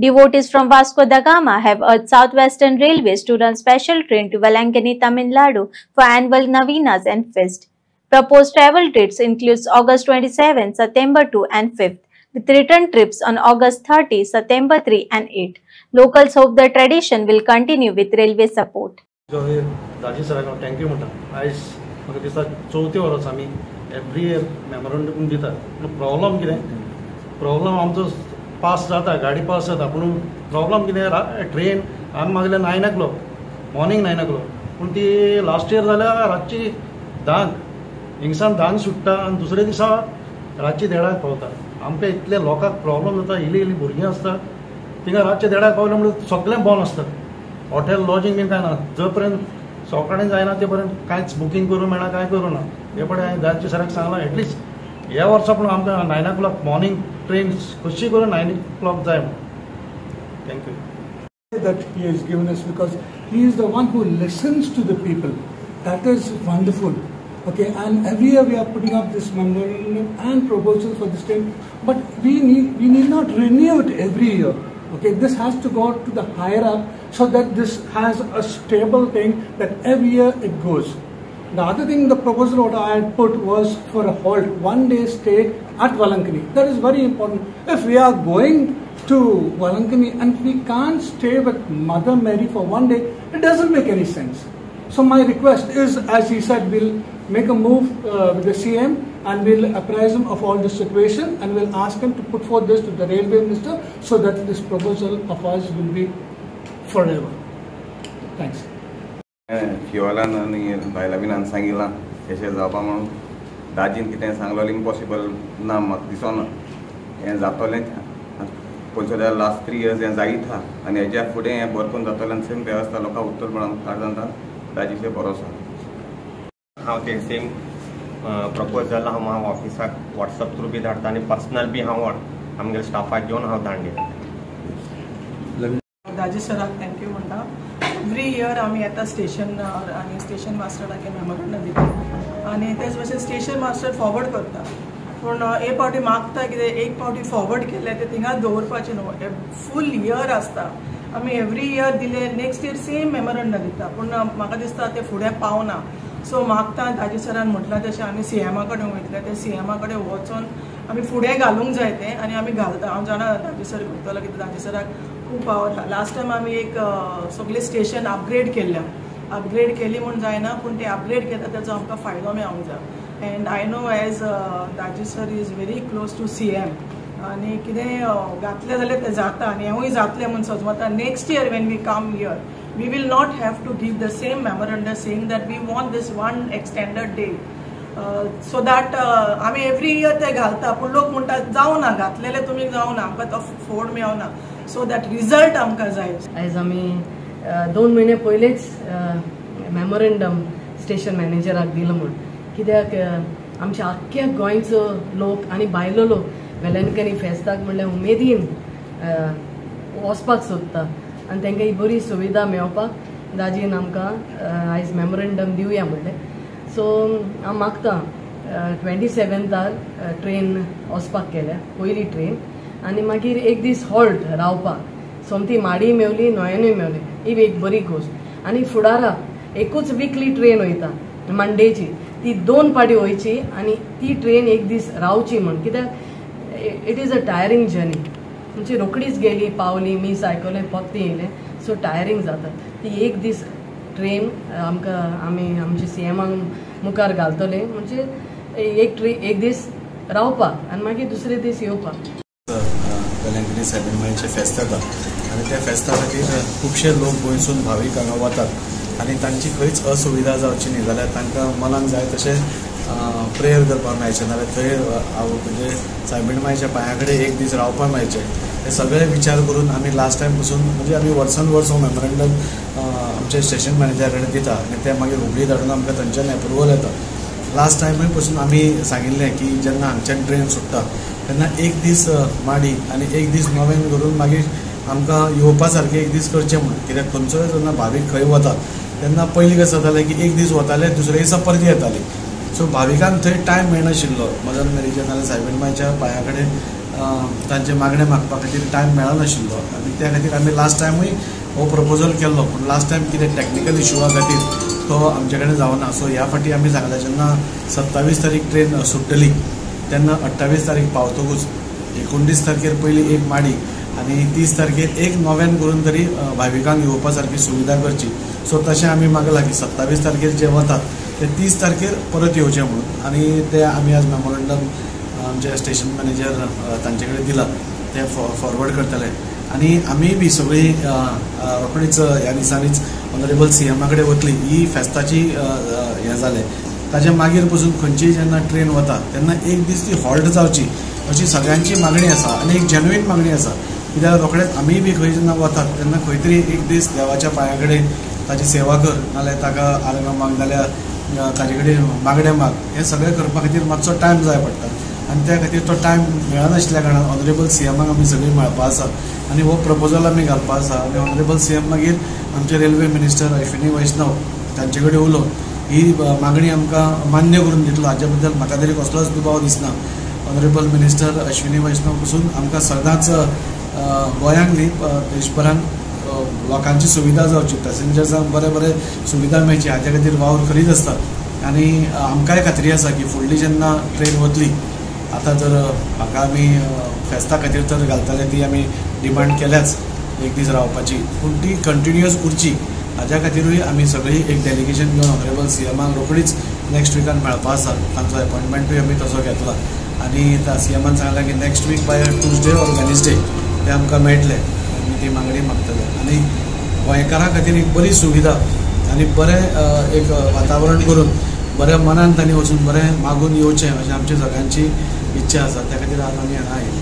Devotees from Vasco da Gama have urged Southwestern Railways to run special train to Velankani, Tamil Nadu for annual Navinas and Fest. Proposed travel dates includes August 27, September 2 and 5th, with return trips on August 30, September 3 and 8. Locals hope the tradition will continue with railway support. Daji सरांक thank you म्हणटा. आयज म्हाका दिसता चवथी वर्स आमी every year memorandum दिता. Problem कितें? प्रॉब्लम आमचो पास जाता, गाडी पास जाता, पूण प्रॉब्लम कितें? ट्रेन हांगा मागले 9 o'clock, मॉर्निंग 9 o'clock, पूण ती लास्ट इयर जाल्यार रातची 10 हिंगसान 10 सुट्टा आनी दुसरे दिसा रातची 1:30 पावता. आमकां इतले लोकांक प्रॉब्लम जाता. इल्ली भुरगीं आसता थिंगा रातचे 1:30 पावले म्हणून सगळें बंद आसता. हॉटेल लॉजिंग बीन काय ना. जो पर्यंत सकाळी जायना ते पर्यंत कांयच बुकींग करूं मेळना, काय करूं ना. हे पळय हांवें दादच्या सराक सांगलां एटलीस्ट ह्या वर्सा पूण आमकां 9 o'clock मॉर्निंग ट्रेन कशी करून 9 o'clock जाय म्हणून. Thank you. That he has given us, because he is the one who listens to the people. That is wonderful. Okay, and every year we are putting up this memorandum and proposals for this train, but we need not renew it every year. Okay, this has to go to the higher up so that this has a stable thing that every year it goes. The other thing, the proposal what I had put was for a halt, 1 day stay at Velankani. That is very important. If we are going to Velankani and we can't stay with Mother Mary for 1 day, it doesn't make any sense. So my request is, as he said, we'll make a move with the CM and we'll apprise him of all this situation and we'll ask him to put forth this to the railway minister so that this proposal of ours will be forever. Thanks. फिवालान आनी बायलाबिनान सांगिल्लां तशें जावपा म्हणून. दाजीन कितें सांगलें impossible ना म्हाका दिसना हें जातलें. पयलीं लास्ट 3 years हें जायत आहा आनी हेज्या फुडें हें बरपून जातलें आनी सेम वेवस्था लोकांक उत्तर गोंयांत काडटा दाजीचे भरोसा. हांव तें सेम प्रपोजल हांव ऑफिसाक वॉट्सअप थ्रू बी धाडटा आनी पर्सनल बी हांव आमगे स्टाफाक घेवन हांव धाडून दिता. दाजी सराक थँक्यू म्हणटा. एवरी इयर आमी येता स्टेशन आनी स्टेशन मास्टराक मेमोरंडम दिता आनी तेच भशेन स्टेशन मास्टर फॉरवर्ड करता. पूण एक फावटी मागता कितें एक फावटी फॉरवर्ड केलें तें थिंगाच दवरपाचें न्हू. फूल इयर आसता. आमी एवरी इयर दिले, नेक्स्ट इयर सेम मेमोरंडम दिता पूण म्हाका दिसता तें फुडें पावना. सो मागता दाजी सरान म्हटलां तशें आमी सीएमा कडेन वयतले. ते सीएमा कडेन वचून आमी फुडें घालूंक जाय तें आनी आमी घालता. हांव जाणा दाजी सर करतलो कितें. दाजी सराक खूब पावर आहा. लास्ट टायम आमी एक सगळे स्टेशन अपग्रेड केल्ल्या. अपग्रेड केली म्हूण जायना पूण ते अपग्रेड केता तेजो आमकां फायदो मेळोंक जाय. And I know as Daji sir is very close to CM आनी कितें घातलें जाल्यार तें जाता आनी हेंवूय जातलें म्हूण सजमता. Next year when we come here we will not have to give the same memorandum saying that we want this one extended day so that आमी every year ते घालता पूण लोक म्हणटा जावना घातलेले तुमी जावना आमकां तो फोड मेळना. सो दॅट रिजल्ट आमकां जाय. आयज आमी 2 म्हयने पयलेच मेमोरंडम स्टेशन मॅनेजराक दिलो म्हूण. कित्याक आमच्या आख्ख्या गोंयचो लोक आनी भायलो लोक वेलंकनी फेस्ताक म्हणल्यार उमेदीन वचपाक सोदता आनी तांकां ही बरी सुविधा मेळपाक दाजीन आमकां आयज मेमोरंडम दिवया म्हणलें. सो हांव मागतां 27th ट्रेन वचपाक केल्या, पयली ट्रेन, आनी मागीर एक दीस हॉल्ट रावपाक. सोमती माडी मेवली, न्हंयनूय मेवली, ही एक बरी गोश्ट. आनी फुडारा एकूच विकली ट्रेन वयता मंडेची, ती 2 पाटी वयची आनी ती ट्रेन एक दीस रावची म्हण. कित्याक it is a tiring journey. म्हणजे रोकडीच गेली, पावली, मी सायकलें फक्त येयलें, सो टायरींग जाता. ती एक दीस ट्रेन आमकां आमी आमच्या सीएमाक मुखार घालतले म्हणजे एक दीस रावपाक आनी मागीर दुसरे दीस येवपाक. वेलंकनी 7 मायलचे फेस्त जाता आनी त्या फेस्ता खातीर खुबशे लोक गोंयसून भावीक हांगा वतात आनी तांची खंयच असुविधा जावची न्ही जाल्यार तांकां मनाक जाय तशें प्रेयर करपाक मेळचें, नाल्यार थंय म्हणजे सायबीण मायच्या पांया कडेन एक दीस रावपाक मेळचें. हे सगळे विचार करून आमी लास्ट टायम पसून म्हणजे आमी वर्सान वर्स मेमोरंडम आमचे स्टेशन मॅनेजरा कडेन दिता आनी ते मागीर हुबळी धाडून आमकां थंयच्यान एप्रुवल येता. लास्ट टायमूय पसून आमी सांगिल्लें की जेन्ना हांगच्यान ट्रेन सुट्टा तेन्ना एक दीस माडी आनी एक दीस नवें करून मागीर आमकां येवपा सारकें एक दीस करचें म्हण. कित्याक खंयचोय जेन्ना भावीक खंय वता तेन्ना पयलीं कशें जातालें की एक दीस वताले दुसरे दिसा परती येताली. सो भाविकांक थंय टायम मेळनाशिल्लो. मदर मेरीच्या नाल्यार सायबीण मायच्या पांया कडेन तांचे मागणे मागपा खातीर टायम मेळनाशिल्लो आनी त्या खातीर आमी लास्ट टायमूय हो प्रपोजल केल्लो पूण लास्ट टायम कितें टॅक्निकल इशूआ खातीर तो आमचे कडेन जावना. सो ह्या फाटी आमी सांगलें जेन्ना 27 तारीख ट्रेन सुट्टली तेन्ना 28 तारीख पावतकूच 29 तारखेर पयली एक माडी आनी 30 तारखेर एक नव्यान करून तरी भाविकांक येवपा सारकी सुविधा करची. सो तशें आमी मागलां की 27 तारखेर जे वतात ते 30 तारखेर परत येवचें म्हणून आनी ते आमी आज मेमोरंडम आमचे स्टेशन मॅनेजर तांचे कडेन दिला ते फॉरवर्ड करतले. आनी आमी बी सगळी रोखडीच ह्या दिसांनीच ऑनरेबल CM कडेन वतली. ही फेस्ताची हें जालें ताच्या मागीर पसून खंयचीय जेन्ना ट्रेन वता तेन्ना एक दीस ती हॉल्ट जावची अशी सगळ्यांची मागणी आसा आनी एक जेन्युइन मागणी आसा. कित्याक रोखडेच आमी बी खंय जेन्ना वतात तेन्ना खंय तरी एक दीस देवाच्या पांया कडेन ताची सेवा कर नाल्यार ताका आर्गां माग नाल्यार ताजे कडेन मागणें माग हें सगळें करपा खातीर मातसो टायम जाय पडटा आनी त्या खातीर तो टायम मेळनाशिल्ल्या कारणान ऑनरेबल CMक आमी सगळीं मेळपा आसा आनी हो प्रपोजल आमी घालपा आसा. आनी ऑनरेबल CM मागीर आमचे रेल्वे मिनिस्टर अश्विनी वैष्णव तांचे कडेन उलोवन ही मागणी आमकां मान्य करून दितलो हाचे बद्दल म्हाका तरी कसलोच दुबाव दिसना. ऑनरेबल मिनिस्टर अश्विनी वैष्णव पसून आमकां सदांच गोंयांक न्ही देशभरान लोकांची सुविधा जावची पॅसेंजर्सांक बरे सुविधा मेळची हाच्या खातीर वावर करीत आसता. आनी आमकांय खात्री आसा की फुडली जेन्ना ट्रेन वतली आतां जर म्हाका आमी फेस्ता खातीर तर घालतले ती आमी डिमांड केल्याच एक दीस रावपाची पूण ती कंटिन्युअस उरची हाज्या खातीरूय आमी सगळी एक डेलिगेशन घेवन ऑनरेबल CMक रोखडीच नेक्स्ट विकान मेळपा आसा. तांचो अपॉयंटमेंटूय आमी तसो घेतला आनी CMन सांगलां की next week by Tuesday or Wednesday ते आमकां मेळटले आमी ती मागणी मागतले. आनी गोंयकारां खातीर एक बरी सुविधा आनी बरें एक वातावरण करून बऱ्या मनान तांणी वचून बरें मागून येवचें अशें आमची सगळ्यांची इच्छा आसा. त्या खातीर आज आमी हांगा आयिल्ले.